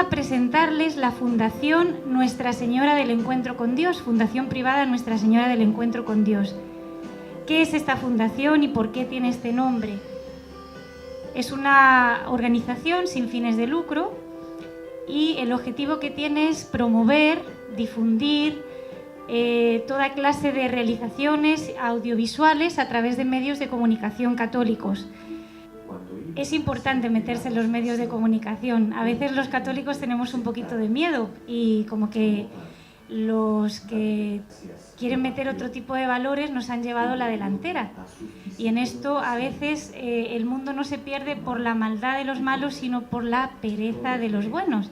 a presentarles la Fundación Nuestra Señora del Encuentro con Dios, Fundación Privada Nuestra Señora del Encuentro con Dios. ¿Qué es esta fundación y por qué tiene este nombre? Es una organización sin fines de lucro y el objetivo que tiene es promover, difundir toda clase de realizaciones audiovisuales a través de medios de comunicación católicos. Es importante meterse en los medios de comunicación. A veces los católicos tenemos un poquito de miedo y como que los que quieren meter otro tipo de valores nos han llevado la delantera. Y en esto a veces el mundo no se pierde por la maldad de los malos, sino por la pereza de los buenos.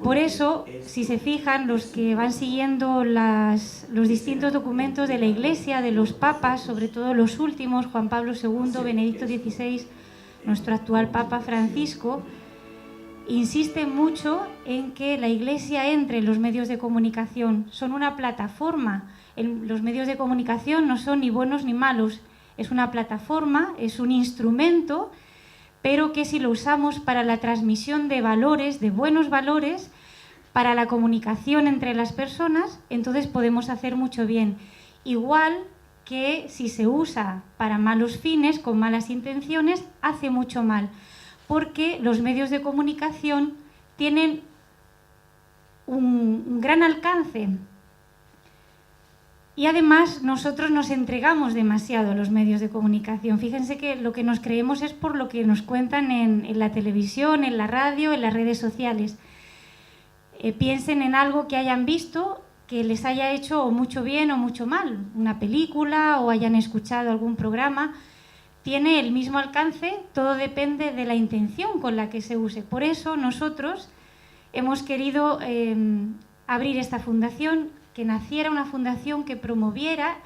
Por eso, si se fijan, los que van siguiendo los distintos documentos de la Iglesia, de los papas, sobre todo los últimos, Juan Pablo II, Benedicto XVI, nuestro actual Papa Francisco, insiste mucho en que la Iglesia entre en los medios de comunicación. Son una plataforma. Los medios de comunicación no son ni buenos ni malos. Es una plataforma, es un instrumento, pero que si lo usamos para la transmisión de valores, de buenos valores, para la comunicación entre las personas, entonces podemos hacer mucho bien. Igual que si se usa para malos fines, con malas intenciones, hace mucho mal, porque los medios de comunicación tienen un gran alcance y además nosotros nos entregamos demasiado a los medios de comunicación. Fíjense que lo que nos creemos es por lo que nos cuentan en la televisión, en la radio, en las redes sociales. Piensen en algo que hayan visto que les haya hecho o mucho bien o mucho mal, una película o hayan escuchado algún programa, tiene el mismo alcance, todo depende de la intención con la que se use. Por eso nosotros hemos querido abrir esta fundación, que naciera una fundación que promoviera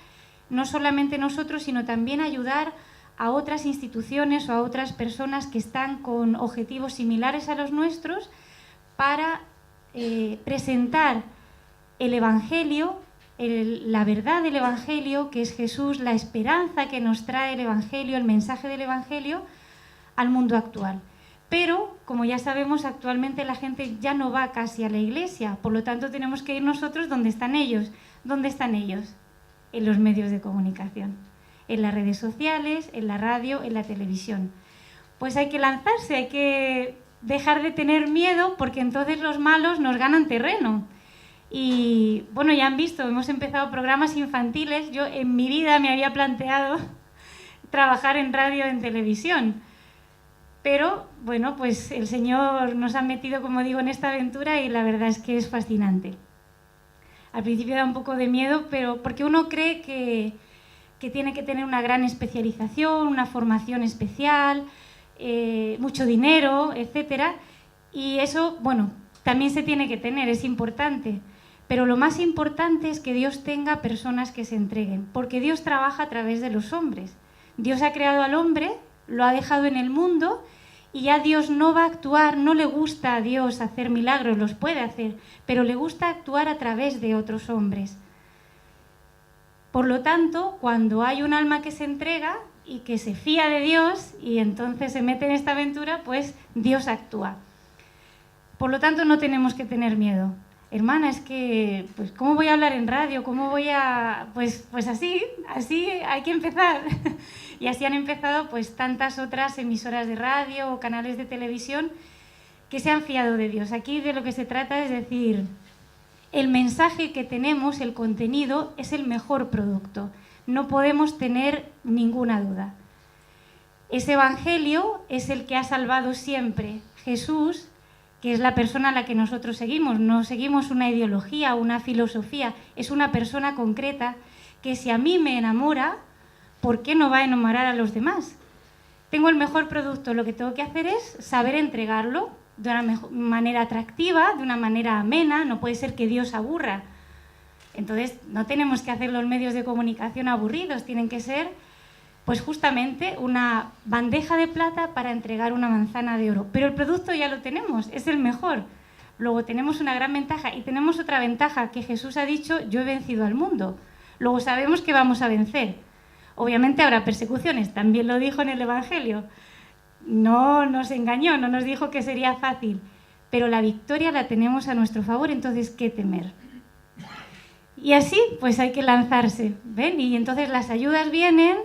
no solamente nosotros, sino también ayudar a otras instituciones o a otras personas que están con objetivos similares a los nuestros para presentar el Evangelio, la verdad del Evangelio, que es Jesús, la esperanza que nos trae el Evangelio, el mensaje del Evangelio, al mundo actual. Pero, como ya sabemos, actualmente la gente ya no va casi a la iglesia, por lo tanto tenemos que ir nosotros donde están ellos. ¿Dónde están ellos? En los medios de comunicación, en las redes sociales, en la radio, en la televisión. Pues hay que lanzarse, hay que dejar de tener miedo, porque entonces los malos nos ganan terreno. Y bueno, ya han visto, hemos empezado programas infantiles. Yo en mi vida me había planteado trabajar en radio, en televisión. Pero bueno, pues el Señor nos ha metido, como digo, en esta aventura y la verdad es que es fascinante. Al principio da un poco de miedo, pero porque uno cree que tiene que tener una gran especialización, una formación especial, mucho dinero, etcétera. Y eso, bueno, también se tiene que tener, es importante. Pero lo más importante es que Dios tenga personas que se entreguen, porque Dios trabaja a través de los hombres. Dios ha creado al hombre, lo ha dejado en el mundo y ya Dios no va a actuar, no le gusta a Dios hacer milagros, los puede hacer, pero le gusta actuar a través de otros hombres. Por lo tanto, cuando hay un alma que se entrega y que se fía de Dios y entonces se mete en esta aventura, pues Dios actúa. Por lo tanto, no tenemos que tener miedo. Hermana, es que, pues, ¿cómo voy a hablar en radio? ¿Cómo voy a...? Pues así hay que empezar. Y así han empezado pues tantas otras emisoras de radio o canales de televisión que se han fiado de Dios. Aquí de lo que se trata es decir, el mensaje que tenemos, el contenido, es el mejor producto. No podemos tener ninguna duda. Ese evangelio es el que ha salvado siempre. Jesús, que es la persona a la que nosotros seguimos, no seguimos una ideología, una filosofía, es una persona concreta que si a mí me enamora, ¿por qué no va a enamorar a los demás? Tengo el mejor producto, lo que tengo que hacer es saber entregarlo de una manera atractiva, de una manera amena. No puede ser que Dios aburra. Entonces no tenemos que hacer los medios de comunicación aburridos, tienen que ser pues justamente una bandeja de plata para entregar una manzana de oro. Pero el producto ya lo tenemos, es el mejor. Luego tenemos una gran ventaja y tenemos otra ventaja, que Jesús ha dicho, yo he vencido al mundo. Luego sabemos que vamos a vencer. Obviamente habrá persecuciones, también lo dijo en el Evangelio. No nos engañó, no nos dijo que sería fácil. pero la victoria la tenemos a nuestro favor, entonces, ¿qué temer? Y así, pues hay que lanzarse, ¿ven? Y entonces las ayudas vienen,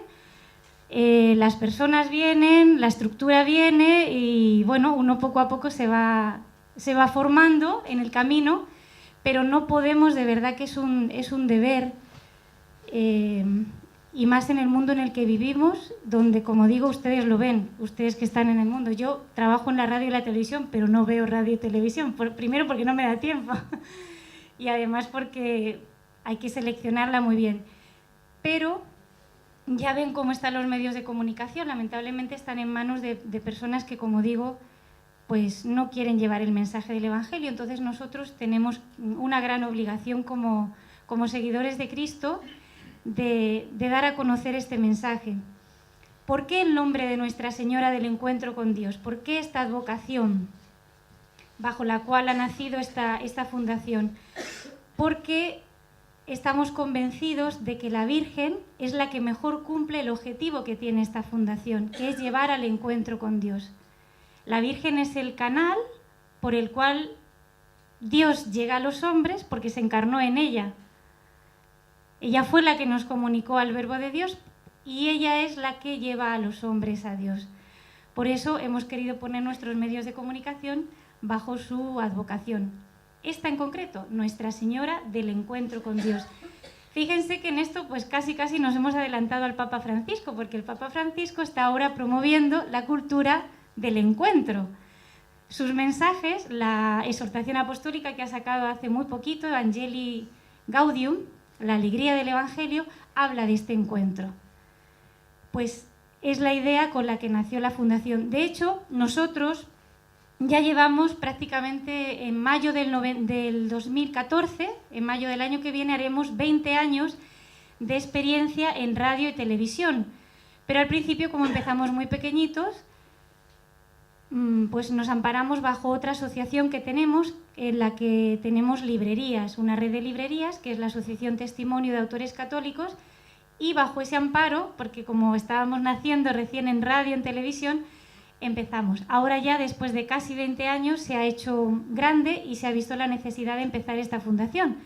las personas vienen, la estructura viene y, bueno, uno poco a poco se va formando en el camino, pero no podemos, de verdad que es un deber, y más en el mundo en el que vivimos, donde, como digo, ustedes lo ven, ustedes que están en el mundo. Yo trabajo en la radio y la televisión, pero no veo radio y televisión, primero porque no me da tiempo y además porque hay que seleccionarla muy bien. Pero ya ven cómo están los medios de comunicación, lamentablemente están en manos de personas que, como digo, pues no quieren llevar el mensaje del Evangelio. Entonces nosotros tenemos una gran obligación como seguidores de Cristo de dar a conocer este mensaje. ¿Por qué el nombre de Nuestra Señora del Encuentro con Dios? ¿Por qué esta advocación bajo la cual ha nacido esta fundación? Porque estamos convencidos de que la Virgen es la que mejor cumple el objetivo que tiene esta fundación, que es llevar al encuentro con Dios. La Virgen es el canal por el cual Dios llega a los hombres porque se encarnó en ella. Ella fue la que nos comunicó al Verbo de Dios y ella es la que lleva a los hombres a Dios. Por eso hemos querido poner nuestros medios de comunicación bajo su advocación. Esta en concreto, Nuestra Señora del Encuentro con Dios. Fíjense que en esto pues casi nos hemos adelantado al Papa Francisco, porque el Papa Francisco está ahora promoviendo la cultura del encuentro. Sus mensajes, la exhortación apostólica que ha sacado hace muy poquito, Evangelii Gaudium, la alegría del Evangelio, habla de este encuentro. Pues es la idea con la que nació la fundación. De hecho, nosotros ya llevamos prácticamente en mayo del 2014, en mayo del año que viene, haremos 20 años de experiencia en radio y televisión. Pero al principio, como empezamos muy pequeñitos, pues nos amparamos bajo otra asociación que tenemos, en la que tenemos librerías, una red de librerías, que es la Asociación Testimonio de Autores Católicos, y bajo ese amparo, porque como estábamos naciendo recién en radio, en televisión, empezamos. Ahora ya, después de casi 20 años, se ha hecho grande y se ha visto la necesidad de empezar esta fundación.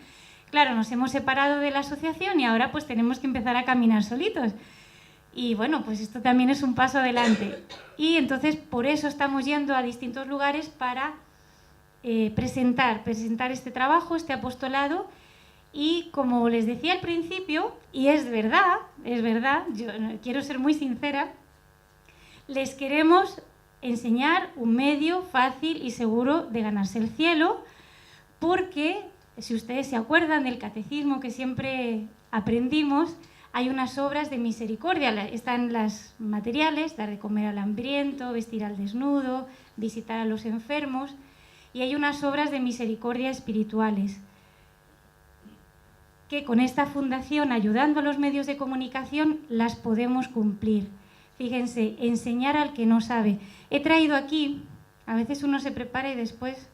Claro, nos hemos separado de la asociación y ahora pues tenemos que empezar a caminar solitos. Y bueno, pues esto también es un paso adelante. Y entonces por eso estamos yendo a distintos lugares para presentar este trabajo, este apostolado. Y como les decía al principio, y es verdad, yo quiero ser muy sincera, les queremos enseñar un medio fácil y seguro de ganarse el cielo, porque si ustedes se acuerdan del catecismo que siempre aprendimos, hay unas obras de misericordia, están las materiales, dar de comer al hambriento, vestir al desnudo, visitar a los enfermos, y hay unas obras de misericordia espirituales, que con esta fundación, ayudando a los medios de comunicación, las podemos cumplir. Fíjense, enseñar al que no sabe. He traído aquí, a veces uno se prepara y después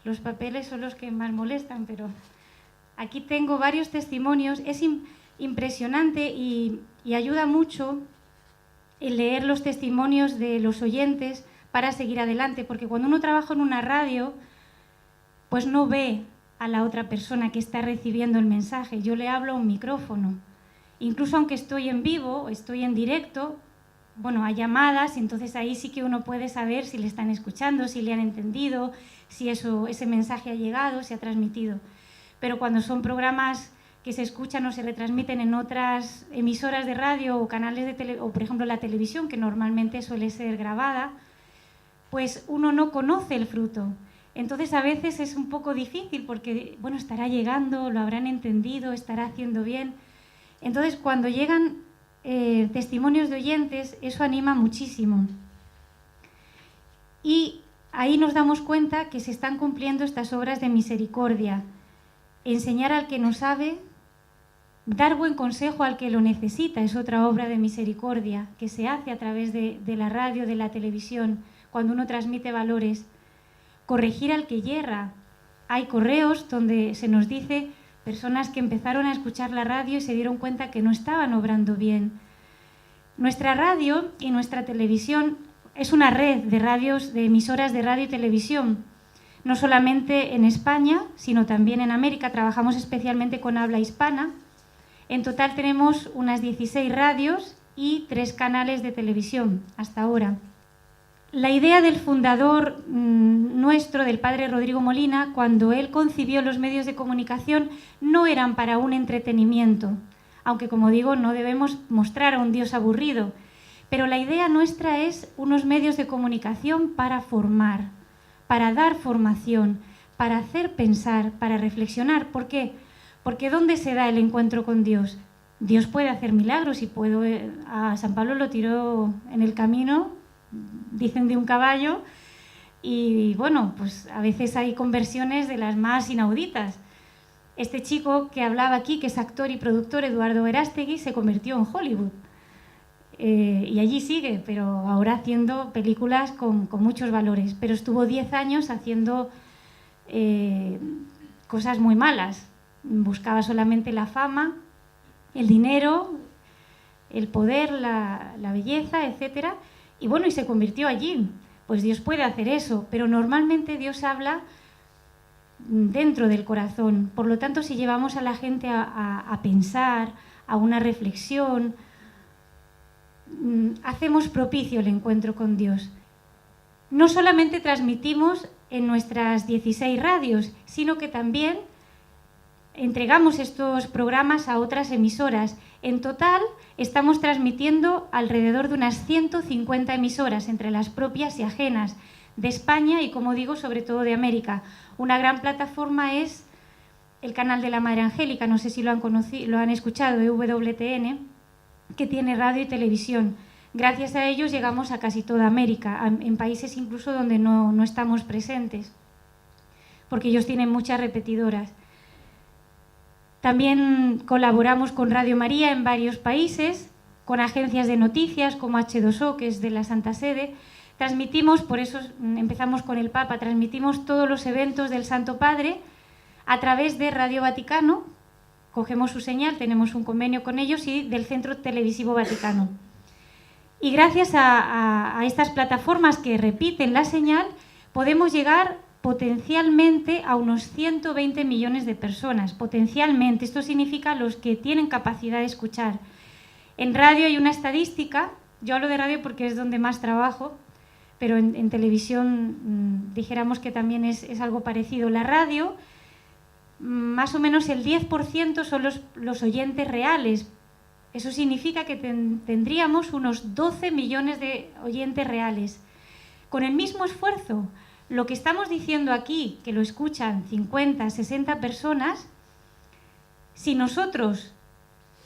los papeles son los que más molestan, pero aquí tengo varios testimonios. Es impresionante y ayuda mucho el leer los testimonios de los oyentes para seguir adelante, porque cuando uno trabaja en una radio, pues no ve a la otra persona que está recibiendo el mensaje. Yo le hablo a un micrófono. Incluso aunque estoy en vivo, estoy en directo, bueno, hay llamadas, entonces ahí sí que uno puede saber si le están escuchando, si le han entendido, si ese mensaje ha llegado, se ha transmitido. Pero cuando son programas que se escuchan o se retransmiten en otras emisoras de radio o canales de tele, o por ejemplo la televisión, que normalmente suele ser grabada, pues uno no conoce el fruto. Entonces a veces es un poco difícil porque, bueno, estará llegando, lo habrán entendido, estará haciendo bien. Entonces cuando llegan testimonios de oyentes, eso anima muchísimo. Y ahí nos damos cuenta que se están cumpliendo estas obras de misericordia. Enseñar al que no sabe, dar buen consejo al que lo necesita, es otra obra de misericordia que se hace a través de la radio, de la televisión, cuando uno transmite valores. Corregir al que yerra. Hay correos donde se nos dice personas que empezaron a escuchar la radio y se dieron cuenta que no estaban obrando bien. Nuestra radio y nuestra televisión es una red de radios, de emisoras de radio y televisión. no solamente en España, sino también en América. Trabajamos especialmente con habla hispana. En total tenemos unas 16 radios y 3 canales de televisión hasta ahora. La idea del fundador nuestro, del padre Rodrigo Molina, cuando él concibió los medios de comunicación, no eran para un entretenimiento, aunque, como digo, no debemos mostrar a un Dios aburrido, pero la idea nuestra es unos medios de comunicación para formar, para dar formación, para hacer pensar, para reflexionar. ¿Por qué? Porque ¿dónde se da el encuentro con Dios? Dios puede hacer milagros y a San Pablo lo tiró en el camino, dicen, de un caballo, y bueno, pues a veces hay conversiones de las más inauditas. Este chico que hablaba aquí, que es actor y productor, Eduardo Verástegui, se convirtió en Hollywood. Y allí sigue, pero ahora haciendo películas con muchos valores. Pero estuvo 10 años haciendo cosas muy malas. Buscaba solamente la fama, el dinero, el poder, la belleza, etc. Y bueno, y se convirtió allí. Pues Dios puede hacer eso, pero normalmente Dios habla dentro del corazón. Por lo tanto, si llevamos a la gente a pensar, a una reflexión, hacemos propicio el encuentro con Dios. No solamente transmitimos en nuestras 16 radios, sino que también entregamos estos programas a otras emisoras. En total, estamos transmitiendo alrededor de unas 150 emisoras, entre las propias y ajenas, de España y, como digo, sobre todo de América. Una gran plataforma es el canal de la Madre Angélica, no sé si lo han escuchado, EWTN, que tiene radio y televisión. Gracias a ellos llegamos a casi toda América, en países incluso donde no estamos presentes, porque ellos tienen muchas repetidoras. También colaboramos con Radio María en varios países, con agencias de noticias como H2O, que es de la Santa Sede. Transmitimos, por eso empezamos con el Papa, transmitimos todos los eventos del Santo Padre a través de Radio Vaticano. Cogemos su señal, tenemos un convenio con ellos, y del Centro Televisivo Vaticano. Y gracias a estas plataformas que repiten la señal, podemos llegar potencialmente a unos 120 millones de personas. Potencialmente, esto significa los que tienen capacidad de escuchar. En radio hay una estadística, yo hablo de radio porque es donde más trabajo, pero en televisión dijéramos que también es algo parecido. La radio, más o menos el 10% son los oyentes reales. Eso significa que tendríamos unos 12 millones de oyentes reales. Con el mismo esfuerzo, lo que estamos diciendo aquí, que lo escuchan 50, 60 personas, si nosotros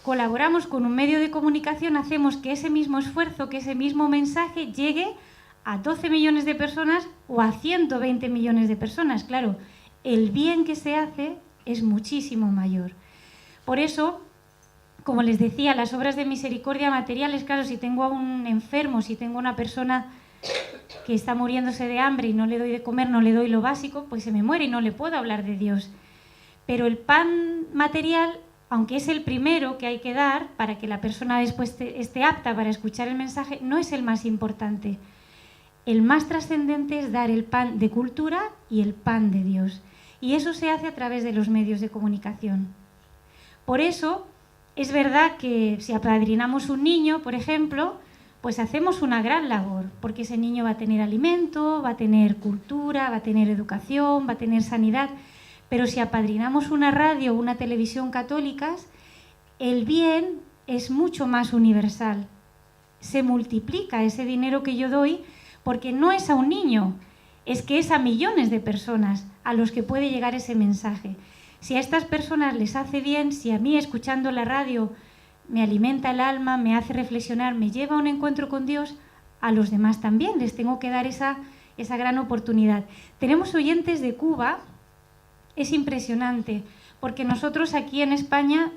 colaboramos con un medio de comunicación, hacemos que ese mismo esfuerzo, que ese mismo mensaje llegue a 12 millones de personas o a 120 millones de personas. Claro, el bien que se hace es muchísimo mayor. Por eso, como les decía, las obras de misericordia materiales, claro, si tengo a un enfermo, si tengo a una persona que está muriéndose de hambre y no le doy de comer, no le doy lo básico, pues se me muere y no le puedo hablar de Dios. Pero el pan material, aunque es el primero que hay que dar para que la persona después esté apta para escuchar el mensaje, no es el más importante. El más trascendente es dar el pan de cultura y el pan de Dios. Y eso se hace a través de los medios de comunicación. Por eso, es verdad que si apadrinamos un niño, por ejemplo, pues hacemos una gran labor, porque ese niño va a tener alimento, va a tener cultura, va a tener educación, va a tener sanidad. Pero si apadrinamos una radio o una televisión católicas, el bien es mucho más universal. Se multiplica ese dinero que yo doy, porque no es a un niño, es que es a millones de personas a los que puede llegar ese mensaje. Si a estas personas les hace bien, si a mí escuchando la radio me alimenta el alma, me hace reflexionar, me lleva a un encuentro con Dios, a los demás también les tengo que dar esa gran oportunidad. Tenemos oyentes de Cuba, es impresionante, porque nosotros aquí en España,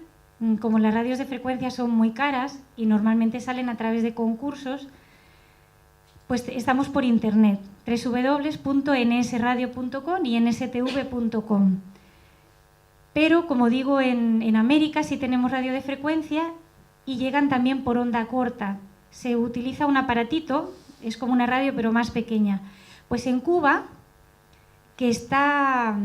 como las radios de frecuencia son muy caras y normalmente salen a través de concursos, pues estamos por internet, www.nsradio.com y nstv.com. Pero, como digo, en América sí tenemos radio de frecuencia y llegan también por onda corta. Se utiliza un aparatito, es como una radio pero más pequeña. Pues en Cuba que está,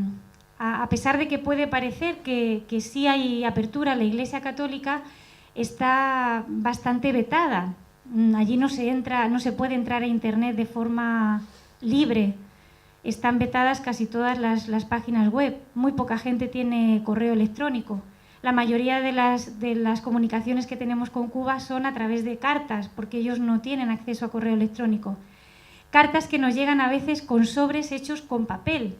a pesar de que puede parecer que sí hay apertura, la Iglesia Católica está bastante vetada. Allí no se puede entrar a Internet de forma libre. Están vetadas casi todas las páginas web. Muy poca gente tiene correo electrónico. La mayoría de las comunicaciones que tenemos con Cuba son a través de cartas, porque ellos no tienen acceso a correo electrónico. Cartas que nos llegan a veces con sobres hechos con papel,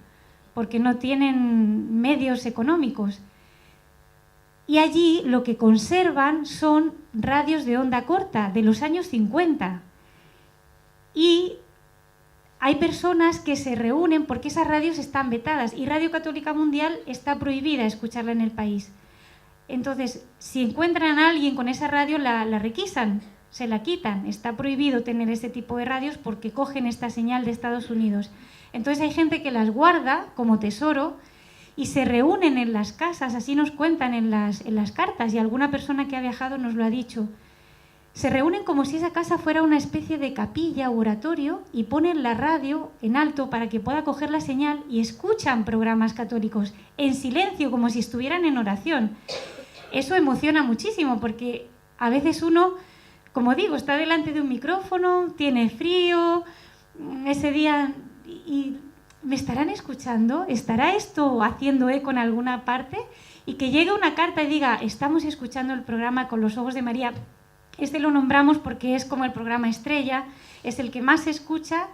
porque no tienen medios económicos. Y allí lo que conservan son radios de onda corta de los años 50. Y hay personas que se reúnen porque esas radios están vetadas y Radio Católica Mundial está prohibida escucharla en el país. Entonces, si encuentran a alguien con esa radio, la requisan, se la quitan. Está prohibido tener este tipo de radios porque cogen esta señal de Estados Unidos. Entonces hay gente que las guarda como tesoro y se reúnen en las casas, así nos cuentan en las cartas, y alguna persona que ha viajado nos lo ha dicho. Se reúnen como si esa casa fuera una especie de capilla u oratorio y ponen la radio en alto para que pueda coger la señal y escuchan programas católicos en silencio, como si estuvieran en oración. Eso emociona muchísimo porque a veces uno, como digo, está delante de un micrófono, tiene frío, ese día y ¿me estarán escuchando? ¿Estará esto haciendo eco en alguna parte? Y que llegue una carta y diga, estamos escuchando el programa Con los Ojos de María. Este lo nombramos porque es como el programa estrella, es el que más se escucha,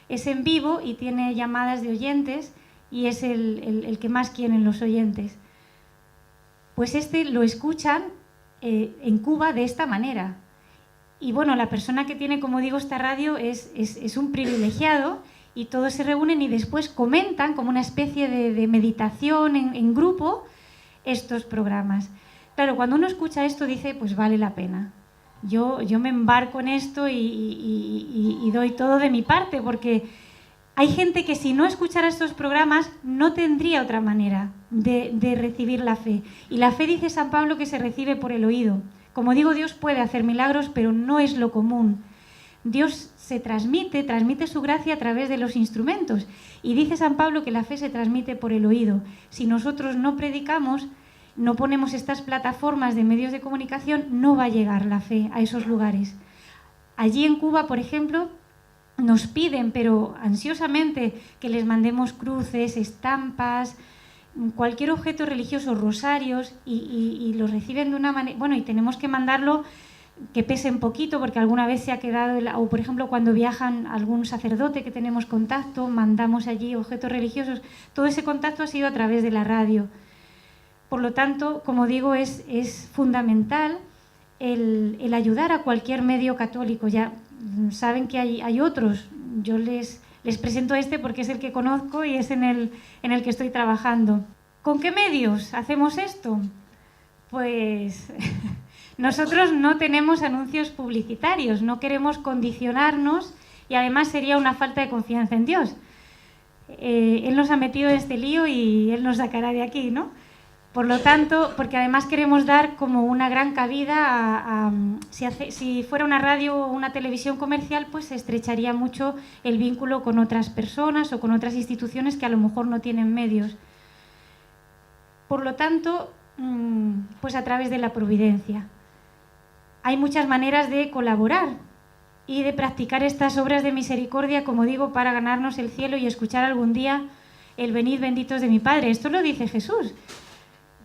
es en vivo y tiene llamadas de oyentes y es el que más quieren los oyentes. Pues este lo escuchan en Cuba de esta manera. Y bueno, la persona que tiene, como digo, esta radio es un privilegiado y todos se reúnen y después comentan como una especie de meditación en grupo estos programas. Claro, cuando uno escucha esto dice, pues vale la pena. Yo me embarco en esto y doy todo de mi parte, porque hay gente que si no escuchara estos programas no tendría otra manera de recibir la fe. Y la fe, dice San Pablo, que se recibe por el oído. Como digo, Dios puede hacer milagros, pero no es lo común. Dios se transmite su gracia a través de los instrumentos. Y dice San Pablo que la fe se transmite por el oído. Si nosotros no predicamos, no ponemos estas plataformas de medios de comunicación, no va a llegar la fe a esos lugares. Allí en Cuba, por ejemplo, nos piden, pero ansiosamente, que les mandemos cruces, estampas, cualquier objeto religioso, rosarios, y los reciben de una manera... Bueno, y tenemos que mandarlo que pesen poquito, porque alguna vez se ha quedado... O, por ejemplo, cuando viajan algún sacerdote que tenemos contacto, mandamos allí objetos religiosos. Todo ese contacto ha sido a través de la radio. Por lo tanto, como digo, es fundamental el ayudar a cualquier medio católico. Ya saben que hay otros. Yo les presento este porque es el que conozco y es en el que estoy trabajando. ¿Con qué medios hacemos esto? Pues nosotros no tenemos anuncios publicitarios, no queremos condicionarnos y además sería una falta de confianza en Dios. Él nos ha metido en este lío y Él nos sacará de aquí, ¿no? Por lo tanto, porque además queremos dar como una gran cabida si fuera una radio o una televisión comercial, pues se estrecharía mucho el vínculo con otras personas o con otras instituciones que a lo mejor no tienen medios. Por lo tanto, pues a través de la providencia. Hay muchas maneras de colaborar y de practicar estas obras de misericordia, como digo, para ganarnos el cielo y escuchar algún día el venid benditos de mi Padre. Esto lo dice Jesús.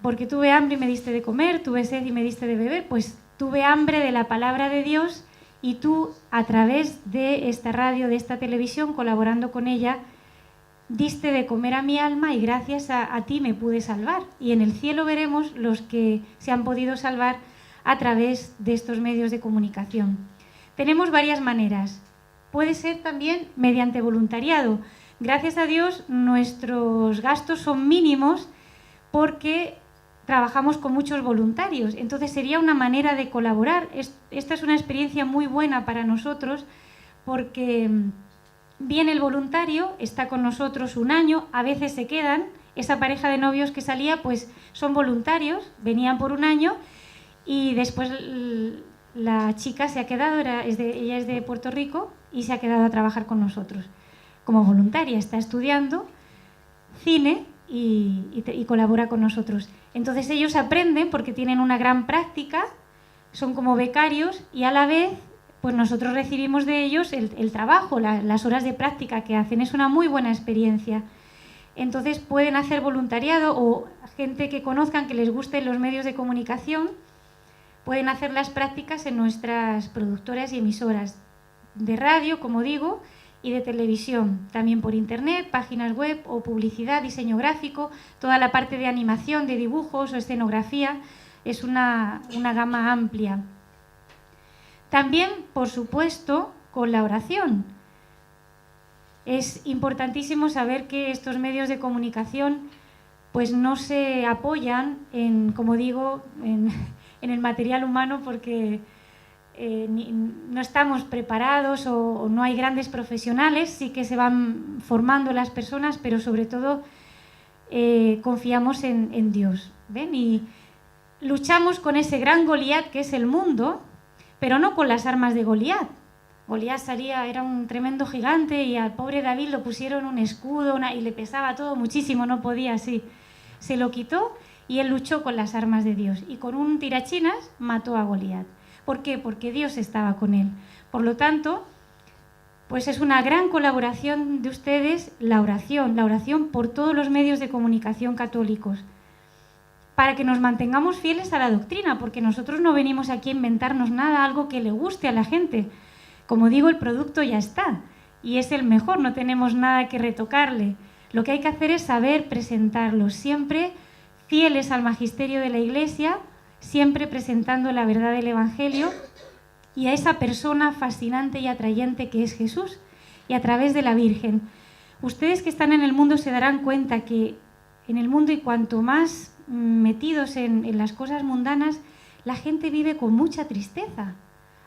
Porque tuve hambre y me diste de comer, tuve sed y me diste de beber, pues tuve hambre de la palabra de Dios y tú, a través de esta radio, de esta televisión, colaborando con ella, diste de comer a mi alma y gracias a ti me pude salvar. Y en el cielo veremos los que se han podido salvar a través de estos medios de comunicación. Tenemos varias maneras. Puede ser también mediante voluntariado. Gracias a Dios, nuestros gastos son mínimos porque trabajamos con muchos voluntarios, entonces sería una manera de colaborar. Esta es una experiencia muy buena para nosotros porque viene el voluntario, está con nosotros un año, a veces se quedan, esa pareja de novios que salía pues son voluntarios, venían por un año y después la chica se ha quedado, ella es de Puerto Rico y se ha quedado a trabajar con nosotros como voluntaria, está estudiando cine y colabora con nosotros. Entonces ellos aprenden porque tienen una gran práctica, son como becarios y a la vez pues nosotros recibimos de ellos el trabajo, las horas de práctica que hacen. Es una muy buena experiencia. Entonces pueden hacer voluntariado o gente que conozcan, que les gusten los medios de comunicación, pueden hacer las prácticas en nuestras productoras y emisoras de radio, como digo, y de televisión, también por internet, páginas web o publicidad, diseño gráfico, toda la parte de animación, de dibujos o escenografía, es una gama amplia. También, por supuesto, con la oración. Es importantísimo saber que estos medios de comunicación pues no se apoyan en, como digo, en el material humano porque no estamos preparados o no hay grandes profesionales, sí que se van formando las personas, pero sobre todo confiamos en Dios. ¿Ven? Y luchamos con ese gran Goliat que es el mundo, pero no con las armas de Goliat. Goliat era un tremendo gigante y al pobre David lo pusieron un escudo y le pesaba todo muchísimo, no podía así. Se lo quitó y él luchó con las armas de Dios y con un tirachinas mató a Goliat. ¿Por qué? Porque Dios estaba con él. Por lo tanto, pues es una gran colaboración de ustedes la oración por todos los medios de comunicación católicos, para que nos mantengamos fieles a la doctrina, porque nosotros no venimos aquí a inventarnos nada, algo que le guste a la gente. Como digo, el producto ya está y es el mejor, no tenemos nada que retocarle. Lo que hay que hacer es saber presentarlo, siempre fieles al magisterio de la Iglesia, siempre presentando la verdad del Evangelio y a esa persona fascinante y atrayente que es Jesús y a través de la Virgen. Ustedes que están en el mundo se darán cuenta que en el mundo y cuanto más metidos en las cosas mundanas, la gente vive con mucha tristeza.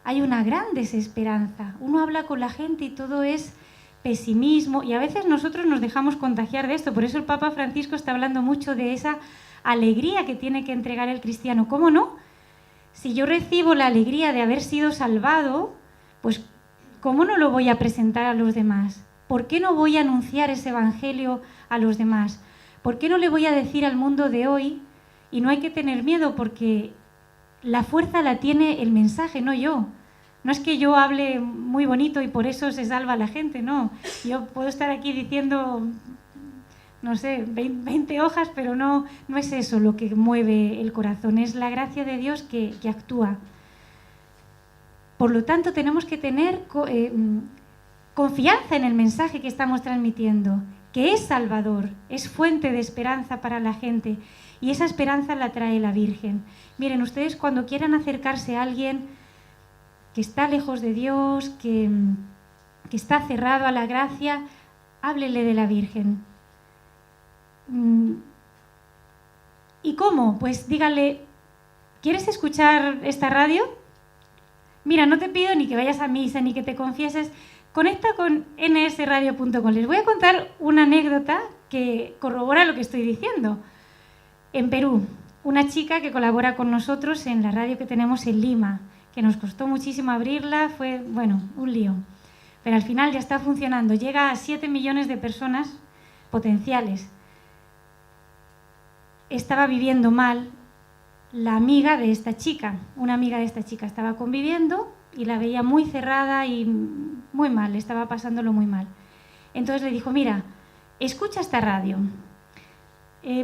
Hay una gran desesperanza. Uno habla con la gente y todo es pesimismo y a veces nosotros nos dejamos contagiar de esto. Por eso el Papa Francisco está hablando mucho de esa alegría que tiene que entregar el cristiano. ¿Cómo no? Si yo recibo la alegría de haber sido salvado, pues ¿cómo no lo voy a presentar a los demás? ¿Por qué no voy a anunciar ese evangelio a los demás? ¿Por qué no le voy a decir al mundo de hoy? Y no hay que tener miedo porque la fuerza la tiene el mensaje, no yo. No es que yo hable muy bonito y por eso se salva la gente, no. Yo puedo estar aquí diciendo, no sé, 20 hojas, pero no es eso lo que mueve el corazón, es la gracia de Dios que actúa. Por lo tanto, tenemos que tener confianza en el mensaje que estamos transmitiendo, que es salvador, es fuente de esperanza para la gente. Y esa esperanza la trae la Virgen. Miren, ustedes cuando quieran acercarse a alguien que está lejos de Dios, que está cerrado a la gracia, háblele de la Virgen. ¿Y cómo? Pues dígale, ¿quieres escuchar esta radio? Mira, no te pido ni que vayas a misa, ni que te confieses. Conecta con nsradio.com. Les voy a contar una anécdota que corrobora lo que estoy diciendo. En Perú, una chica que colabora con nosotros en la radio que tenemos en Lima, que nos costó muchísimo abrirla, fue, bueno, un lío. Pero al final ya está funcionando, llega a 7 millones de personas potenciales. Estaba viviendo mal la amiga de esta chica, una amiga de esta chica estaba conviviendo y la veía muy cerrada y muy mal, estaba pasándolo muy mal. Entonces le dijo, mira, escucha esta radio.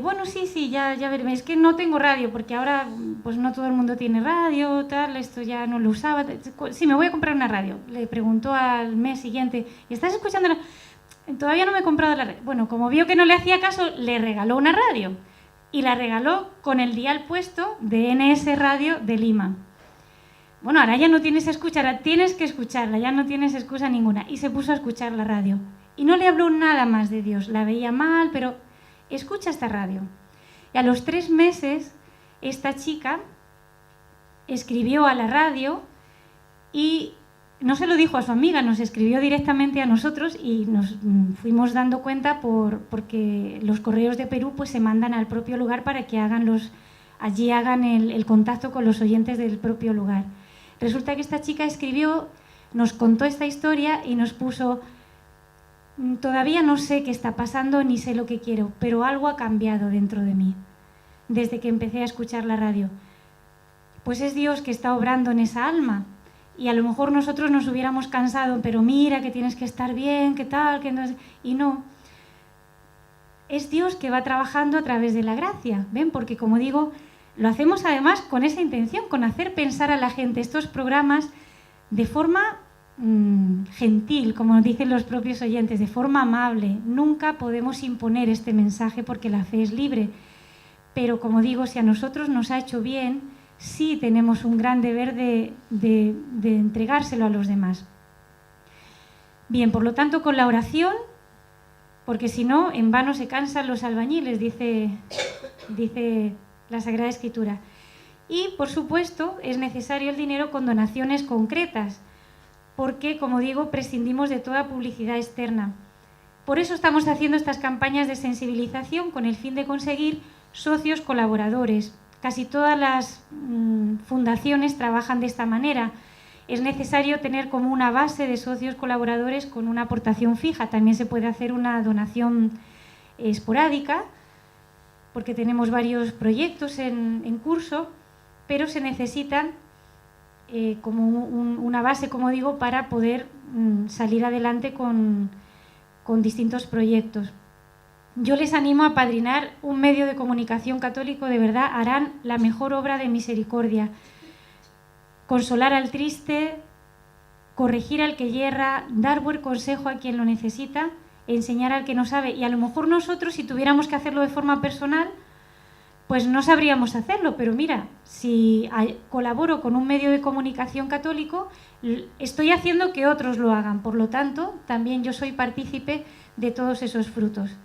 Bueno, sí, ya veré. Es que no tengo radio, porque ahora pues no todo el mundo tiene radio, tal, esto ya no lo usaba. Sí, me voy a comprar una radio. Le preguntó al mes siguiente, ¿y estás escuchando? Todavía no me he comprado la radio. Bueno, como vio que no le hacía caso, le regaló una radio. Y la regaló con el dial puesto de NS Radio de Lima. Bueno, ahora ya no tienes excusa, ahora tienes que escucharla, ya no tienes excusa ninguna. Y se puso a escuchar la radio. Y no le habló nada más de Dios. La veía mal, pero escucha esta radio. Y a los 3 meses, esta chica escribió a la radio y no se lo dijo a su amiga, nos escribió directamente a nosotros y nos fuimos dando cuenta porque los correos de Perú pues se mandan al propio lugar para que allí hagan el contacto con los oyentes del propio lugar. Resulta que esta chica escribió, nos contó esta historia y nos puso: Todavía no sé qué está pasando ni sé lo que quiero, pero algo ha cambiado dentro de mí desde que empecé a escuchar la radio. Pues es Dios que está obrando en esa alma. Y a lo mejor nosotros nos hubiéramos cansado, pero mira que tienes que estar bien, qué tal, que no... Y no. Es Dios que va trabajando a través de la gracia, ¿ven? Porque como digo, lo hacemos además con esa intención, con hacer pensar a la gente estos programas de forma gentil, como dicen los propios oyentes, de forma amable. Nunca podemos imponer este mensaje porque la fe es libre. Pero como digo, si a nosotros nos ha hecho bien, sí tenemos un gran deber de entregárselo a los demás. Bien, por lo tanto, con la oración, porque si no, en vano se cansan los albañiles, dice la Sagrada Escritura. Y, por supuesto, es necesario el dinero con donaciones concretas, porque, como digo, prescindimos de toda publicidad externa. Por eso estamos haciendo estas campañas de sensibilización con el fin de conseguir socios colaboradores. Casi todas las fundaciones trabajan de esta manera. Es necesario tener como una base de socios colaboradores con una aportación fija. También se puede hacer una donación esporádica, porque tenemos varios proyectos en curso, pero se necesitan como una base, como digo, para poder salir adelante con distintos proyectos. Yo les animo a apadrinar un medio de comunicación católico, de verdad harán la mejor obra de misericordia. Consolar al triste, corregir al que yerra, dar buen consejo a quien lo necesita, enseñar al que no sabe. Y a lo mejor nosotros, si tuviéramos que hacerlo de forma personal, pues no sabríamos hacerlo. Pero mira, si colaboro con un medio de comunicación católico, estoy haciendo que otros lo hagan. Por lo tanto, también yo soy partícipe de todos esos frutos.